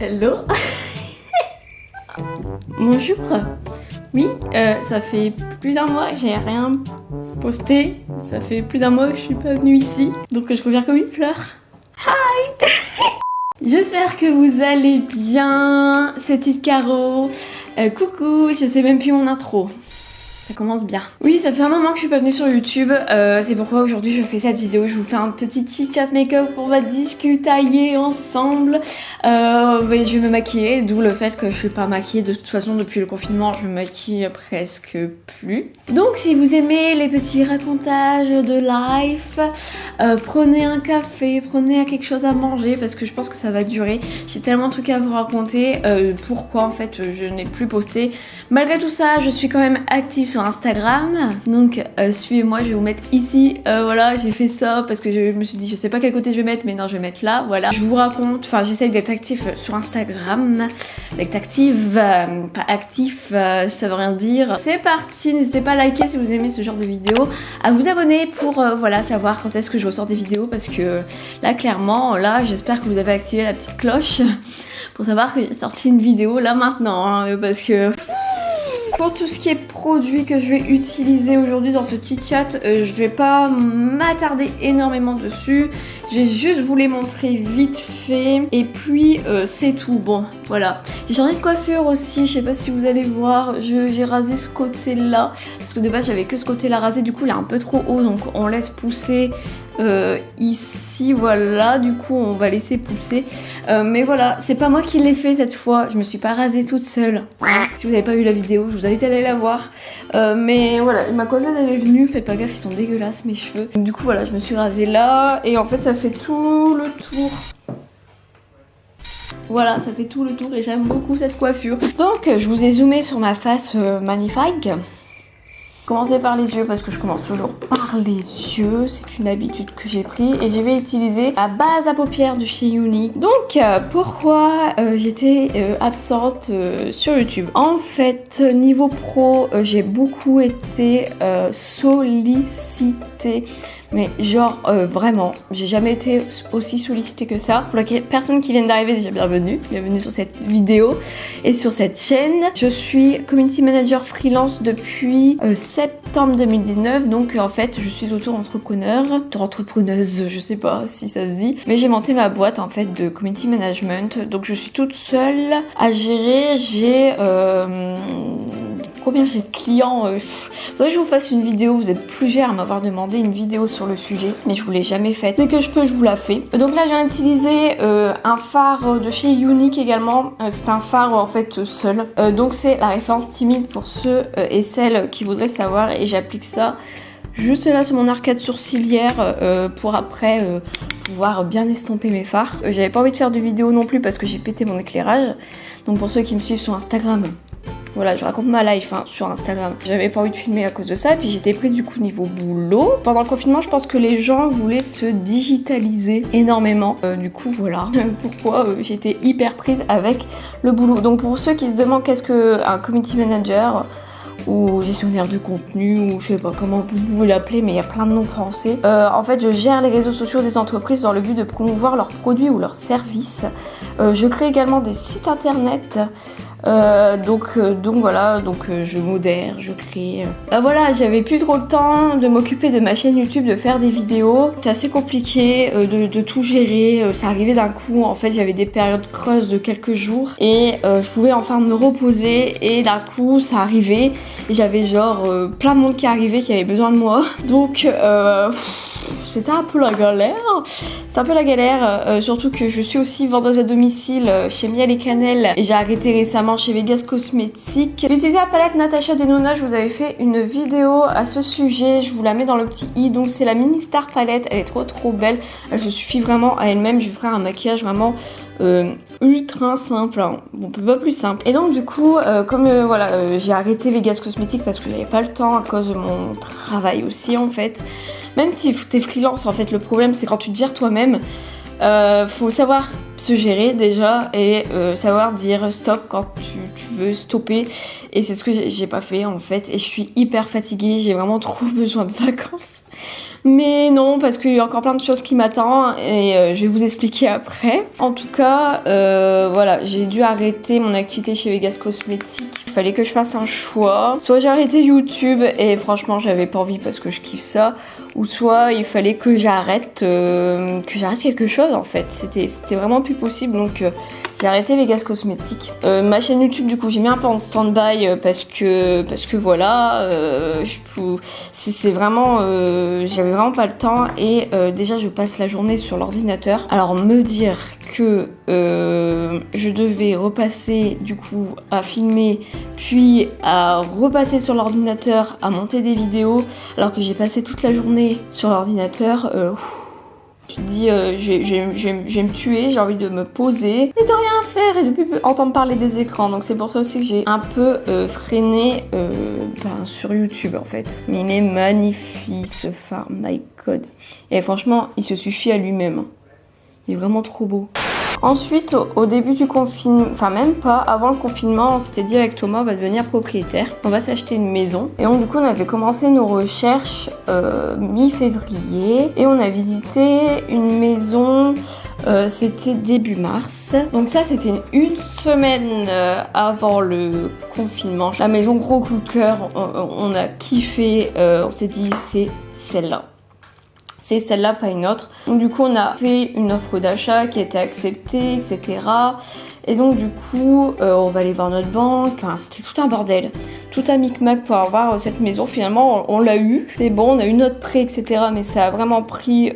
Hello. Bonjour. Oui, ça fait plus d'un mois que j'ai rien posté. Ça fait plus d'un mois que je suis pas venue ici. Donc je reviens comme une fleur. Hi. J'espère que vous allez bien. C'est Tite Caro. Coucou, je sais même plus mon intro. Ça commence bien. Oui, ça fait un moment que je suis pas venue sur YouTube. C'est pourquoi aujourd'hui je fais cette vidéo. Je vous fais un petit chit-chat make-up. On va discutailler ensemble. Je vais me maquiller, d'où le fait que je suis pas maquillée. De toute façon, depuis le confinement, je me maquille presque plus. Donc, si vous aimez les petits racontages de life, prenez un café, prenez quelque chose à manger parce que je pense que ça va durer. J'ai tellement de trucs à vous raconter. Pourquoi en fait je n'ai plus posté. Malgré tout ça, je suis quand même active sur Instagram, donc suivez-moi, je vais vous mettre ici, voilà, j'ai fait ça parce que je me suis dit, je sais pas quel côté je vais mettre, mais non, je vais mettre là, voilà. Je vous raconte, enfin j'essaye d'être actif sur Instagram, d'être active, pas actif, ça veut rien dire. C'est parti, n'hésitez pas à liker si vous aimez ce genre de vidéos, à vous abonner pour, voilà, savoir quand est-ce que je ressors des vidéos, parce que là, clairement, là, j'espère que vous avez activé la petite cloche pour savoir que j'ai sorti une vidéo là maintenant, hein, parce que... Pour tout ce qui est produit que je vais utiliser aujourd'hui dans ce petit chat, je vais pas m'attarder énormément dessus. Je vais juste vous les montrer vite fait. Et puis c'est tout. Bon, voilà. J'ai changé de coiffure aussi. Je sais pas si vous allez voir. J'ai rasé ce côté-là. Parce que de base, j'avais que ce côté-là rasé. Du coup, il est un peu trop haut. Donc, on laisse pousser ici. Voilà. Du coup, on va laisser pousser. Mais voilà, c'est pas moi qui l'ai fait cette fois. Je me suis pas rasée toute seule. Si vous n'avez pas vu la vidéo, je vous invite à aller la voir. Mais voilà, ma coiffeuse elle est venue. Faites pas gaffe, ils sont dégueulasses mes cheveux. Donc, du coup, voilà, je me suis rasée là. Et en fait, ça fait tout le tour. Voilà, ça fait tout le tour et j'aime beaucoup cette coiffure. Donc, je vous ai zoomé sur ma face magnifique. Commencez par les yeux parce que je commence toujours par les yeux, c'est une habitude que j'ai pris et je vais utiliser la base à paupières de chez Younique. Donc pourquoi j'étais absente sur YouTube? En fait, niveau pro, j'ai beaucoup été sollicitée. Mais genre vraiment, j'ai jamais été aussi sollicitée que ça. Pour les personnes qui viennent d'arriver, déjà bienvenue sur cette vidéo et sur cette chaîne. Je suis community manager freelance depuis septembre 2019, donc en fait je suis auto-entrepreneuse, je sais pas si ça se dit, mais j'ai monté ma boîte en fait de community management, donc je suis toute seule à gérer. J'ai combien j'ai de clients faudrait que je vous fasse une vidéo, vous êtes plusieurs à m'avoir demandé une vidéo sur le sujet, mais je vous l'ai jamais faite. Dès que je peux, je vous la fais. Donc là, j'ai utilisé un fard de chez Younique également. C'est un fard en fait seul. Donc c'est la référence timide pour ceux et celles qui voudraient savoir. Et j'applique ça juste là sur mon arcade sourcilière pour après pouvoir bien estomper mes fards. J'avais pas envie de faire de vidéo non plus parce que j'ai pété mon éclairage. Donc pour ceux qui me suivent sur Instagram, voilà, je raconte ma life sur Instagram. J'avais pas envie de filmer à cause de ça, et puis j'étais prise du coup niveau boulot. Pendant le confinement, je pense que les gens voulaient se digitaliser énormément. Du coup, voilà pourquoi j'étais hyper prise avec le boulot. Donc pour ceux qui se demandent qu'est-ce qu'un community manager ou gestionnaire de contenu, ou je sais pas comment vous pouvez l'appeler, mais il y a plein de noms français. En fait, je gère les réseaux sociaux des entreprises dans le but de promouvoir leurs produits ou leurs services. Je crée également des sites internet. Donc voilà, je modère, je crée. Voilà, j'avais plus trop le temps de m'occuper de ma chaîne YouTube, de faire des vidéos. C'était assez compliqué de tout gérer. Ça arrivait d'un coup. En fait, j'avais des périodes creuses de quelques jours et je pouvais enfin me reposer. Et d'un coup, ça arrivait et j'avais genre plein de monde qui arrivait, qui avait besoin de moi. Donc c'était un peu la galère. C'est un peu la galère, surtout que je suis aussi vendeuse à domicile chez Miel et Cannelle et j'ai arrêté récemment chez Vegas Cosmetics. J'ai utilisé la palette Natasha Denona, je vous avais fait une vidéo à ce sujet, je vous la mets dans le petit i. Donc c'est la Mini Star palette, elle est trop belle, elle se suffit vraiment à elle-même. Je vais faire un maquillage vraiment ultra simple, hein. On peut pas plus simple. Et donc du coup, comme voilà, j'ai arrêté Vegas Cosmetics parce que j'avais pas le temps à cause de mon travail aussi en fait. Même si t'es freelance, en fait, le problème c'est quand tu te gères toi-même, faut savoir se gérer déjà et savoir dire stop quand tu veux stopper. Et c'est ce que j'ai pas fait en fait. Et je suis hyper fatiguée, j'ai vraiment trop besoin de vacances. Mais non, parce qu'il y a encore plein de choses qui m'attendent et je vais vous expliquer après. En tout cas, voilà, j'ai dû arrêter mon activité chez Vegas Cosmetics. Il fallait que je fasse un choix. Soit j'ai arrêté YouTube et franchement j'avais pas envie parce que je kiffe ça. Ou soit il fallait que j'arrête quelque chose en fait. C'était vraiment plus possible donc j'ai arrêté Vegas Cosmetics. Ma chaîne YouTube du coup j'ai mis un peu en stand-by parce que voilà, c'est vraiment j'avais vraiment pas le temps et déjà je passe la journée sur l'ordinateur. Alors me dire que je devais repasser du coup à filmer puis à repasser sur l'ordinateur à monter des vidéos alors que j'ai passé toute la journée sur l'ordinateur, je te dis je vais me tuer, j'ai envie de me poser et de rien faire et de plus entendre parler des écrans. Donc c'est pour ça aussi que j'ai un peu freiné sur YouTube en fait. Mais il est magnifique ce phare, my god. Et franchement, il se suffit à lui-même. Il est vraiment trop beau. Ensuite, au début du confinement, enfin même pas, avant le confinement, on s'était dit avec Thomas, on va devenir propriétaire, on va s'acheter une maison. Et donc du coup, on avait commencé nos recherches mi-février et on a visité une maison, c'était début mars. Donc ça, c'était une semaine avant le confinement. La maison, gros coup de cœur, on a kiffé, on s'est dit c'est celle-là. C'est celle-là, pas une autre. Donc du coup, on a fait une offre d'achat qui a été acceptée, etc. Et donc du coup, on va aller voir notre banque. Enfin, c'était tout un bordel. Tout un micmac pour avoir cette maison. Finalement, on l'a eu. C'est bon, on a eu notre prêt, etc. Mais ça a vraiment pris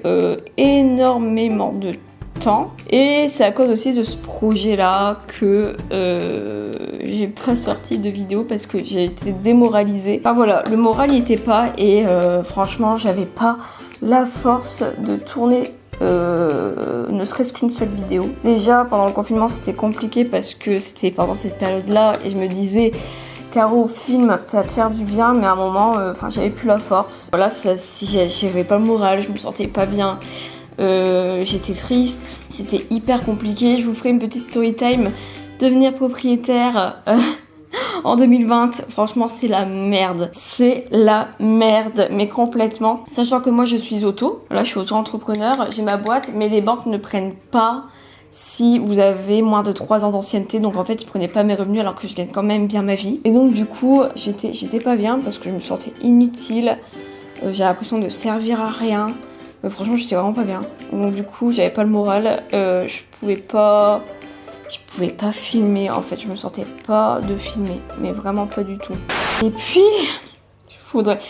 énormément de temps. Et c'est à cause aussi de ce projet-là que j'ai pas sorti de vidéo parce que j'ai été démoralisée. Enfin voilà, le moral n'y était pas et franchement, j'avais pas la force de tourner ne serait-ce qu'une seule vidéo. Déjà pendant le confinement c'était compliqué parce que c'était pendant cette période-là et je me disais Caro, film, ça va te faire du bien, mais à un moment, j'avais plus la force. Voilà, j'avais pas le moral, je me sentais pas bien. J'étais triste, c'était hyper compliqué. Je vous ferai une petite story time. Devenir propriétaire en 2020, franchement c'est la merde. C'est la merde, mais complètement. Sachant que moi je suis là je suis auto-entrepreneur, j'ai ma boîte, mais les banques ne prennent pas si vous avez moins de 3 ans d'ancienneté. Donc en fait ils prenaient pas mes revenus alors que je gagne quand même bien ma vie. Et donc du coup j'étais pas bien parce que je me sentais inutile. J'ai l'impression de servir à rien. Franchement j'étais vraiment pas bien. Donc du coup j'avais pas le moral. Je pouvais pas filmer en fait, je me sentais pas de filmer, mais vraiment pas du tout. Et puis,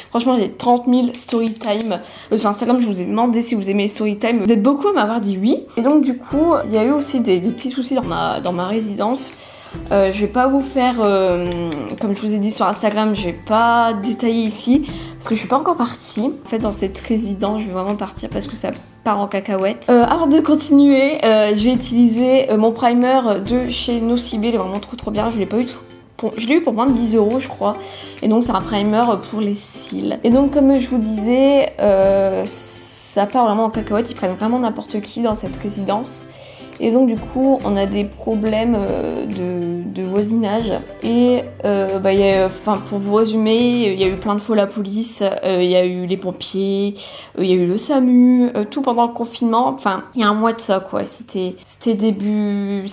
franchement j'ai 30 000 story time. Sur Instagram je vous ai demandé si vous aimez les story time. Vous êtes beaucoup à m'avoir dit oui. Et donc du coup, il y a eu aussi des petits soucis dans ma résidence. Je vais pas vous faire, comme je vous ai dit sur Instagram, je vais pas détailler ici parce que je suis pas encore partie. En fait, dans cette résidence, je vais vraiment partir parce que ça part en cacahuète. Avant de continuer, je vais utiliser mon primer de chez Nocibé. Il est vraiment trop bien. Je l'ai eu pour moins de 10 € je crois. Et donc c'est un primer pour les cils. Et donc comme je vous disais, ça part vraiment en cacahuète. Ils prennent vraiment n'importe qui dans cette résidence. Et donc du coup on a des problèmes de voisinage et pour vous résumer, il y a eu plein de faux la police, il y a eu les pompiers, il y a eu le SAMU, tout pendant le confinement. Enfin il y a un mois de ça quoi. C'était pas début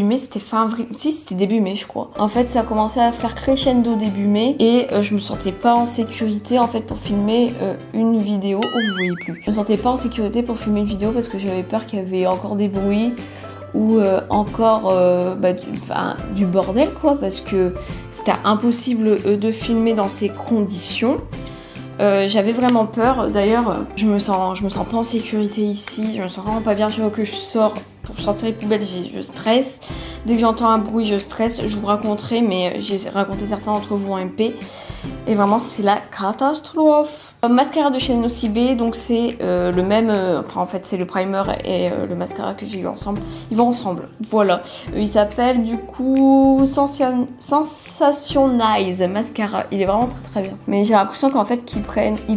mai, c'était fin avril. Si c'était début mai je crois. En fait ça a commencé à faire crescendo début mai et je me sentais pas en sécurité en fait pour filmer une vidéo. Oh vous voyez plus. Je me sentais pas en sécurité pour filmer une vidéo parce que j'avais peur qu'il y avait encore des bruits ou encore du bordel quoi, parce que c'était impossible de filmer dans ces conditions. J'avais vraiment peur. D'ailleurs, je me sens pas en sécurité ici. Je me sens vraiment pas bien. Je vois que je sors pour sortir les poubelles, je stresse. Dès que j'entends un bruit, je stresse. Je vous raconterai, mais j'ai raconté certains d'entre vous en MP. Et vraiment, c'est la catastrophe. Mascara de chez Nocibé, donc c'est le même. En fait, c'est le primer et le mascara que j'ai eu ensemble. Ils vont ensemble. Voilà. Il s'appelle du coup Sensationize Mascara. Il est vraiment très bien. Mais j'ai l'impression qu'en fait, ils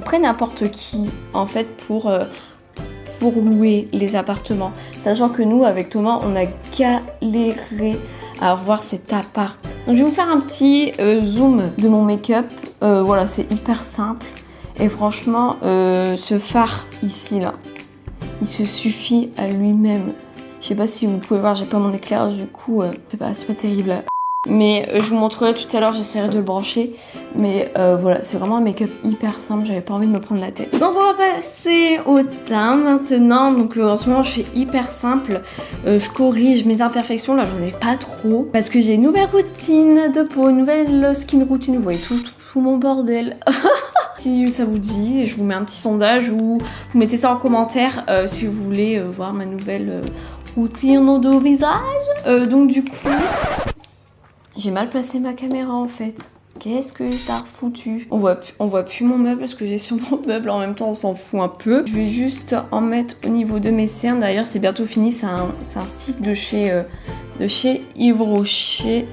prennent n'importe qui en fait pour pour louer les appartements. Sachant que nous, avec Thomas, on a galéré à voir cet appart. Donc je vais vous faire un petit zoom de mon make-up. Voilà, c'est hyper simple. Et franchement, ce fard ici, là, il se suffit à lui-même. Je sais pas si vous pouvez voir, j'ai pas mon éclairage, du coup, c'est pas terrible. Mais je vous montrerai tout à l'heure, j'essaierai de le brancher. Mais voilà, c'est vraiment un make-up hyper simple, j'avais pas envie de me prendre la tête. Donc on va passer au teint maintenant. Donc en ce moment, je fais hyper simple. Je corrige mes imperfections, là j'en ai pas trop. Parce que j'ai une nouvelle routine de peau, une nouvelle skin routine. Vous voyez tout mon bordel. Si ça vous dit, je vous mets un petit sondage ou vous mettez ça en commentaire si vous voulez voir ma nouvelle routine de visage. Donc du coup... J'ai mal placé ma caméra en fait. Qu'est-ce que t'as foutu? On voit plus mon meuble parce que j'ai sur mon meuble en même temps, on s'en fout un peu. Je vais juste en mettre au niveau de mes cernes. D'ailleurs, c'est bientôt fini. C'est un stick de chez Yves Rocher.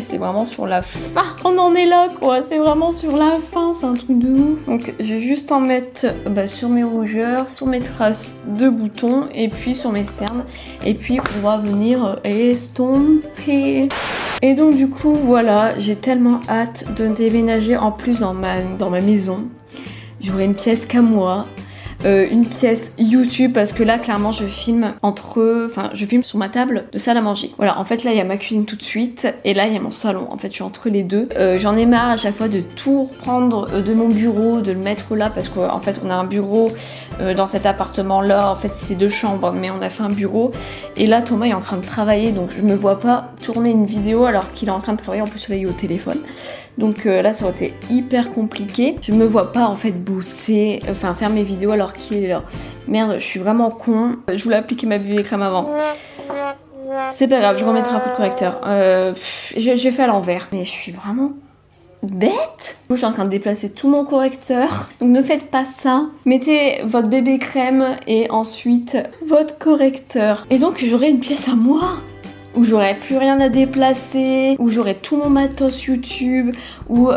C'est vraiment sur la fin. On en est là quoi. C'est vraiment sur la fin. C'est un truc de ouf. Donc, je vais juste en mettre sur mes rougeurs, sur mes traces de boutons et puis sur mes cernes. Et puis, on va venir estomper. Et donc du coup voilà, j'ai tellement hâte de déménager en plus dans ma maison. J'aurai une pièce qu'à moi, une pièce YouTube parce que là clairement je filme je filme sur ma table de salle à manger. Voilà, en fait là il y a ma cuisine tout de suite et là il y a mon salon. En fait je suis entre les deux. J'en ai marre à chaque fois de tout reprendre de mon bureau, de le mettre là parce qu'en fait on a un bureau dans cet appartement là. En fait c'est 2 chambres mais on a fait un bureau et là Thomas est en train de travailler donc je me vois pas tourner une vidéo alors qu'il est en train de travailler. En plus là il est au téléphone. Donc là ça aurait été hyper compliqué. Je me vois pas en fait bosser, faire mes vidéos alors qu'il est là. Merde, je suis vraiment con. Je voulais appliquer ma BB crème avant. C'est pas grave, je remettrai un coup de correcteur. J'ai fait à l'envers. Mais je suis vraiment bête. Je suis en train de déplacer tout mon correcteur. Donc ne faites pas ça. Mettez votre bébé crème et ensuite votre correcteur. Et donc j'aurai une pièce à moi. Où j'aurais plus rien à déplacer, où j'aurais tout mon matos YouTube, où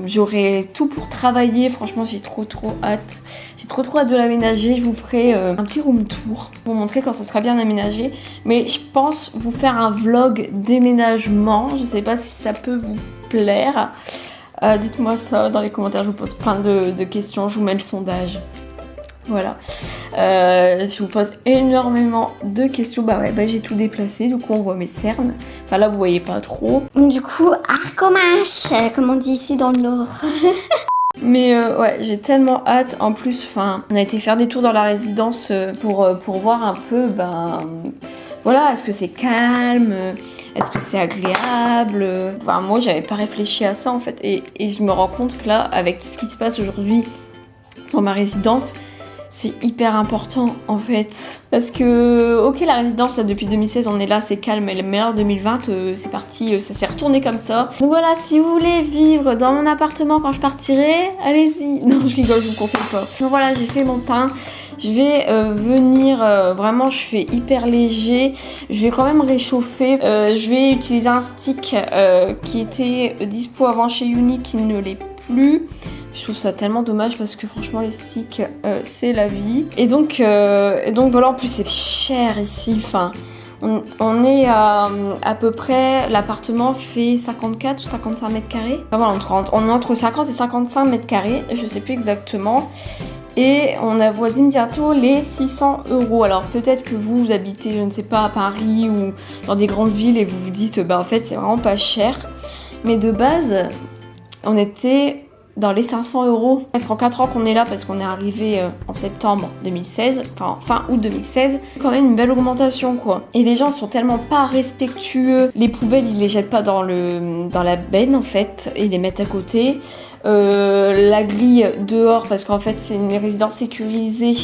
j'aurais tout pour travailler. Franchement, j'ai trop hâte. J'ai trop hâte de l'aménager. Je vous ferai un petit room tour pour vous montrer quand ce sera bien aménagé. Mais je pense vous faire un vlog déménagement. Je sais pas si ça peut vous plaire. Dites-moi ça dans les commentaires. Je vous pose plein de questions. Je vous mets le sondage. Voilà, je vous pose énormément de questions. J'ai tout déplacé, du coup on voit mes cernes. Enfin là vous voyez pas trop. Du coup, arcomanche, comme on dit ici dans le Nord. Mais ouais, j'ai tellement hâte. En plus, on a été faire des tours dans la résidence pour voir un peu, voilà, est-ce que c'est calme, est-ce que c'est agréable. Moi j'avais pas réfléchi à ça en fait. Et je me rends compte que là, avec tout ce qui se passe aujourd'hui dans ma résidence, c'est hyper important en fait. Parce que, ok, la résidence là depuis 2016 on est là, c'est calme, mais là en 2020 c'est parti, ça s'est retourné comme ça. Donc voilà, si vous voulez vivre dans mon appartement quand je partirai, allez-y. Non, je rigole, je vous conseille pas. Donc voilà, j'ai fait mon teint. Je vais venir, vraiment je fais hyper léger. Je vais quand même réchauffer. Je vais utiliser un stick qui était dispo avant chez Uni, qui ne l'est plus. Je trouve ça tellement dommage parce que franchement les sticks c'est la vie. Et donc voilà, en plus c'est cher ici. On est à peu près, l'appartement fait 54 ou 55 mètres carrés. Voilà, on est entre 50 et 55 mètres carrés, je sais plus exactement. Et on avoisine bientôt les 600 €. Alors peut-être que vous habitez, je ne sais pas, à Paris ou dans des grandes villes et vous vous dites en fait c'est vraiment pas cher. Mais de base, on était dans les 500 €. Parce qu'en 4 ans qu'on est là, parce qu'on est arrivé en septembre 2016, fin août 2016, c'est quand même une belle augmentation quoi. Et les gens sont tellement pas respectueux. Les poubelles, ils les jettent pas dans la benne en fait, ils les mettent à côté. La grille dehors, parce qu'en fait c'est une résidence sécurisée,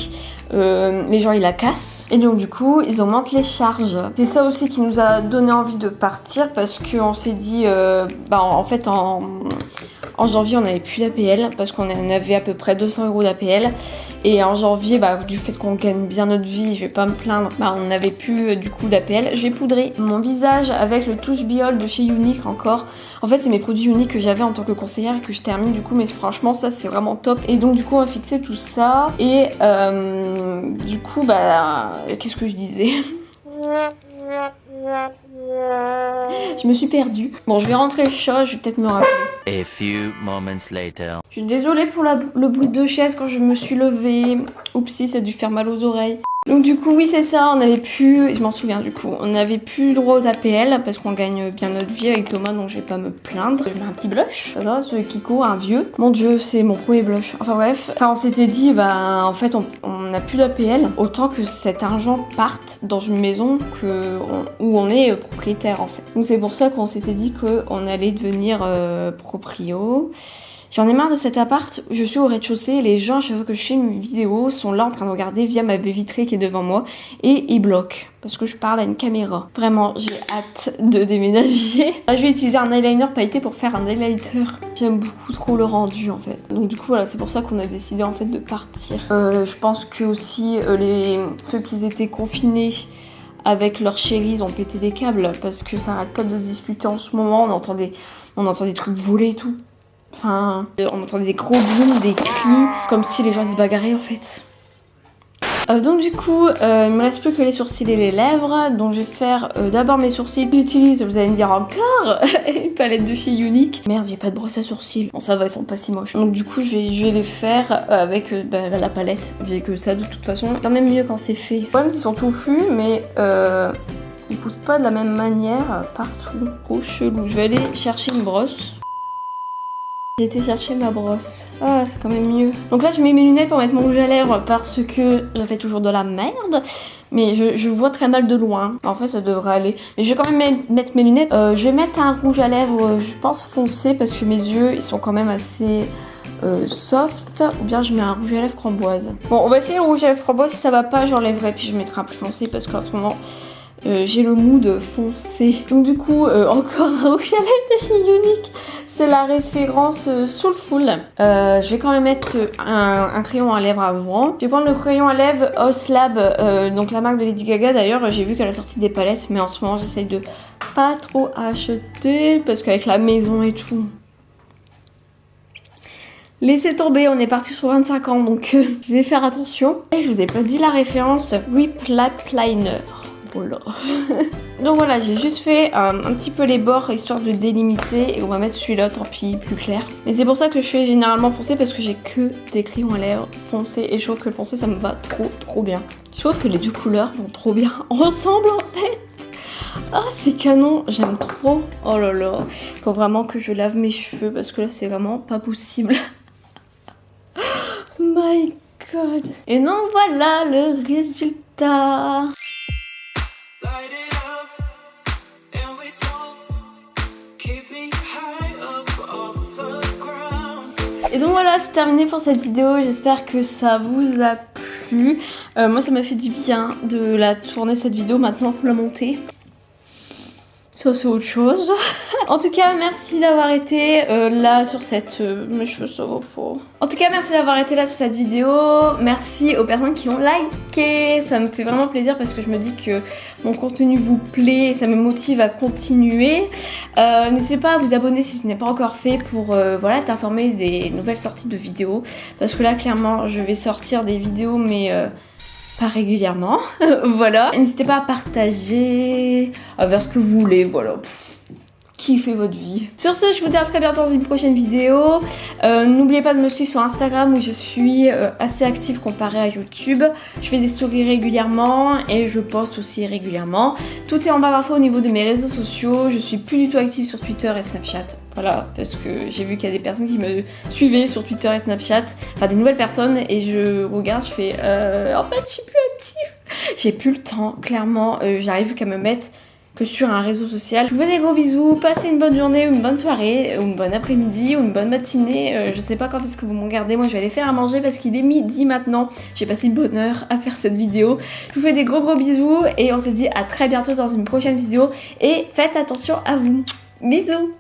les gens ils la cassent et donc du coup ils augmentent les charges. C'est ça aussi qui nous a donné envie de partir parce qu'on s'est dit en fait En janvier, on n'avait plus d'APL parce qu'on en avait à peu près 200 € d'APL. Et en janvier, du fait qu'on gagne bien notre vie, je vais pas me plaindre, on n'avait plus du coup d'APL. J'ai poudré mon visage avec le touche Biol de chez Unique encore. En fait, c'est mes produits uniques que j'avais en tant que conseillère et que je termine du coup, mais franchement, ça c'est vraiment top. Et donc, du coup, on va fixer tout ça. Et du coup, qu'est-ce que je disais? Je me suis perdue. Bon, je vais rentrer chaud, je vais peut-être me rappeler. A few moments later. Je suis désolée pour le bruit de chaise quand je me suis levée. Oupsie, ça a dû faire mal aux oreilles. Donc du coup, oui, c'est ça, on n'avait plus, je m'en souviens du coup, on n'avait plus droit aux APL parce qu'on gagne bien notre vie avec Thomas, donc je vais pas me plaindre. Je mets un petit blush, ça va, ce Kiko, un vieux. Mon dieu, c'est mon premier blush. Enfin bref, on s'était dit, en fait, on n'a plus d'APL, autant que cet argent parte dans une maison où on est propriétaire en fait. Donc c'est pour ça qu'on s'était dit qu'on allait devenir proprio. J'en ai marre de cet appart, je suis au rez-de-chaussée et les gens, à chaque fois que je fais une vidéo, sont là en train de regarder via ma baie vitrée qui est devant moi et ils bloquent parce que je parle à une caméra. Vraiment, j'ai hâte de déménager. Là, je vais utiliser un eyeliner pailleté pour faire un highlighter. J'aime beaucoup trop le rendu en fait. Donc du coup, voilà, c'est pour ça qu'on a décidé en fait de partir. Je pense que aussi ceux qui étaient confinés avec leurs chéris, ils ont pété des câbles parce que ça arrête pas de se disputer en ce moment. On entend des trucs voler et tout. Enfin, on entendait des gros bruits, des cris, comme si les gens se bagarraient en fait. Donc du coup, il me reste plus que les sourcils et les lèvres. Donc je vais faire d'abord mes sourcils. J'utilise, vous allez me dire encore, une palette de chez Unique. Merde, j'ai pas de brosse à sourcils. Bon ça va, ils sont pas si moches. Donc du coup, je vais les faire avec la palette. J'ai que ça de toute façon. Quand même mieux quand c'est fait. Le problème, ils sont touffus, mais ils poussent pas de la même manière partout. Trop chelou. Je vais aller chercher une brosse. J'ai été chercher ma brosse. Ah, c'est quand même mieux. Donc là, je mets mes lunettes pour mettre mon rouge à lèvres parce que je fais toujours de la merde. Mais je vois très mal de loin. En fait, ça devrait aller. Mais je vais quand même mettre mes lunettes. Je vais mettre un rouge à lèvres, je pense foncé, parce que mes yeux, ils sont quand même assez soft. Ou bien je mets un rouge à lèvres framboise. Bon, on va essayer le rouge à lèvres framboise. Si ça va pas, j'enlèverai puis je mettrai un plus foncé parce qu'en ce moment... j'ai le mood foncé. Donc du coup, encore un rouge à lèvres de chez Unique. C'est la référence Soulful. Je vais quand même mettre un crayon à lèvres avant. Je vais prendre le crayon à lèvres Oslab, donc la marque de Lady Gaga. D'ailleurs, j'ai vu qu'elle a sorti des palettes, mais en ce moment, j'essaye de pas trop acheter parce qu'avec la maison et tout... Laissez tomber, on est parti sur 25 ans, donc je vais faire attention. Et je vous ai pas dit la référence Whip Lap Liner. Voilà. Donc voilà, j'ai juste fait un petit peu les bords histoire de délimiter et on va mettre celui-là, tant pis, plus clair. Mais c'est pour ça que je fais généralement foncé parce que j'ai que des crayons à lèvres foncés et je trouve que le foncé ça me va trop bien. Je trouve que les deux couleurs vont trop bien ensemble en fait. Ah c'est canon, j'aime trop. Oh là là, faut vraiment que je lave mes cheveux parce que là c'est vraiment pas possible. My god. Et donc voilà le résultat. Et donc voilà, c'est terminé pour cette vidéo, j'espère que ça vous a plu. Moi ça m'a fait du bien de la tourner cette vidéo, maintenant il faut la monter. Ça c'est autre chose. En tout cas, merci d'avoir été là sur cette... mes cheveux ça va pas. En tout cas, merci d'avoir été là sur cette vidéo. Merci aux personnes qui ont liké. Ça me fait vraiment plaisir parce que je me dis que mon contenu vous plaît et ça me motive à continuer. N'hésitez pas à vous abonner si ce n'est pas encore fait pour voilà, t'informer des nouvelles sorties de vidéos. Parce que là, clairement, je vais sortir des vidéos mais... pas régulièrement, voilà. N'hésitez pas à partager, à faire ce que vous voulez, voilà. Kiffez votre vie. Sur ce, je vous dis à très bientôt dans une prochaine vidéo. N'oubliez pas de me suivre sur Instagram où je suis assez active comparée à YouTube. Je fais des stories régulièrement et je poste aussi régulièrement. Tout est en barre d'infos au niveau de mes réseaux sociaux. Je suis plus du tout active sur Twitter et Snapchat. Voilà, parce que j'ai vu qu'il y a des personnes qui me suivaient sur Twitter et Snapchat. Enfin, des nouvelles personnes et je regarde, je fais en fait, je suis plus active. J'ai plus le temps, clairement. J'arrive qu'à me mettre que sur un réseau social. Je vous fais des gros bisous, passez une bonne journée, ou une bonne soirée, ou une bonne après-midi, ou une bonne matinée. Je sais pas quand est-ce que vous m'en regardez, moi je vais aller faire à manger parce qu'il est midi maintenant. J'ai passé une bonne heure à faire cette vidéo. Je vous fais des gros bisous et on se dit à très bientôt dans une prochaine vidéo. Et faites attention à vous. Bisous.